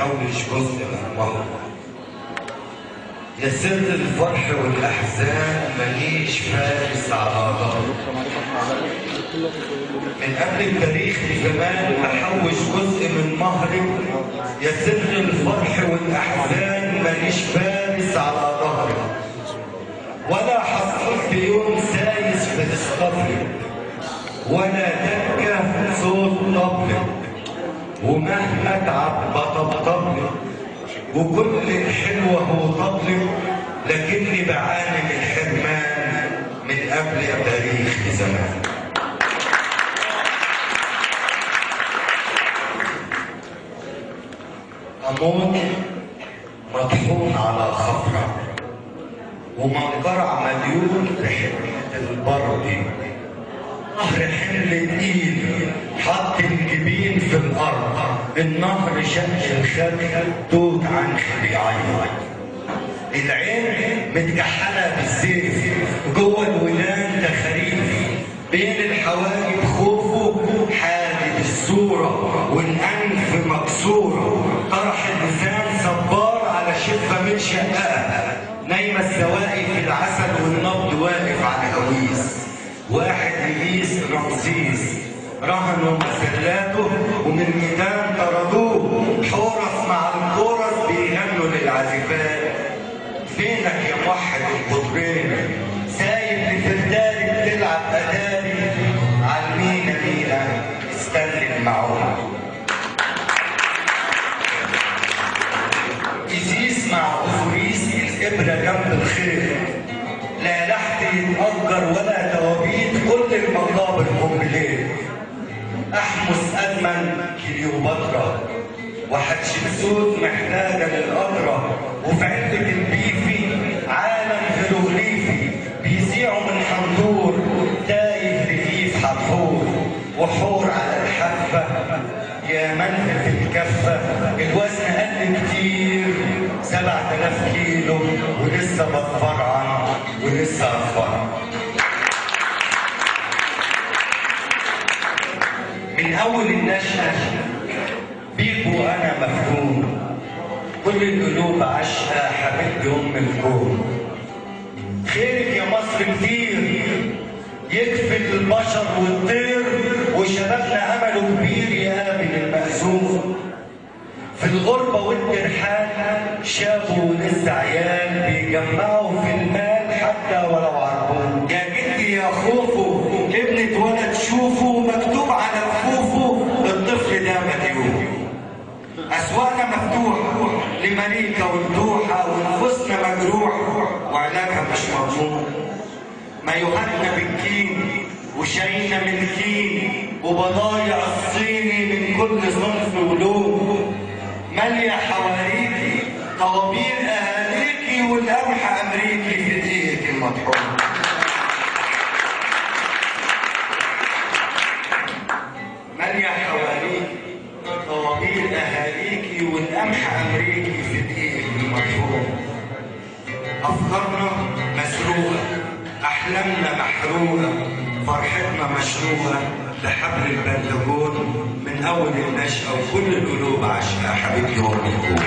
محوش جزء من مهر. يا سر الفرح والاحزان ماليش فارس على ظهري. من قبل التاريخ لزمان محوش جزء من مهري. يا سر الفرح والاحزان ماليش فارس على ظهري. ولا حصلت يوم سايس في اسطبلي، ولا دكه صوت طبلي، ومهما اتعب بطبطبلي، وكل الحلوه هو طبلي، لكني بعاني من الحرمان من قبل التاريخ بزمان. اموت مطحون على خفره، ومنقرع مليون بحكمة البردي. نهر حمل تقيل حط الجبين في الارض، النهر شق الخد توت عنخ بيعيط. العين متكحله بالسيف، جوه الودان تخاريف، بين الحواجب خوفه حادد الصوره، والانف مكسوره، طرح اللسان صبار على شفه متشققه، نايمه السواقي في العسل والنبض واقف على هويس. واحد يقيس رمسيس رهنوا مسلاته ومن ميدان طردوه، حورس مع الكورس بيغنوا للعازفات. فينك يا موحد القطرين سايب لفرداري بتلعب اداري، عالمينا مينا استنى المعونه. ازيس مع افوريس الابره جنب الخير، لا لحت يتأجر ولا توابيت، كل المقابر بالليل. احمس ادمن كليوباترا، وحتشبسوت محتاجه للقطره، وفي علبه البيفي عالم هيروغليفي، بيذيعوا من حنطور تايه رغيف حبحور، وحور على الحافه يا من في الكفه. الوزن قل كتير 7000 كيلو، ولسه بتفرعن ولسه هتفرع. من اول النشأة بيك وانا مفتون، كل القلوب عاشقة حبيبتي ام الكون. خيرك يا مصر كتير يكفي البشر والطير، وشبابنا امله كبير يقابل المأزوم. في الغربة والترحال شافوا ولسه عيال بيجمعوا في المال حتى ولو عربون. يا جدي يا خوفو ابن اتولد شوفه، مكتوب على كفوفه الطفل ده مديون. اسواقنا مفتوحة لمليكة والدوحة، ونفوسنا مجروحة وعلاجها مش مضمون. مايوهاتنا بالكين وشاينا من كين، وبضايع الصيني من كل صنف ولون. مالية حواريكي طوابير اهاليكي، والقمح امريكي في دقيقك المطحون. مالية حواريكي طوابير اهاليكي، والقمح امريكي في دقيقك المطحون. افكارنا مسروقه، احلامنا محروقه، فرحتنا مشروقه بحبل البنتاجون. من اول النشأة وكل القلوب عاشقة حبيبتي ام الكون.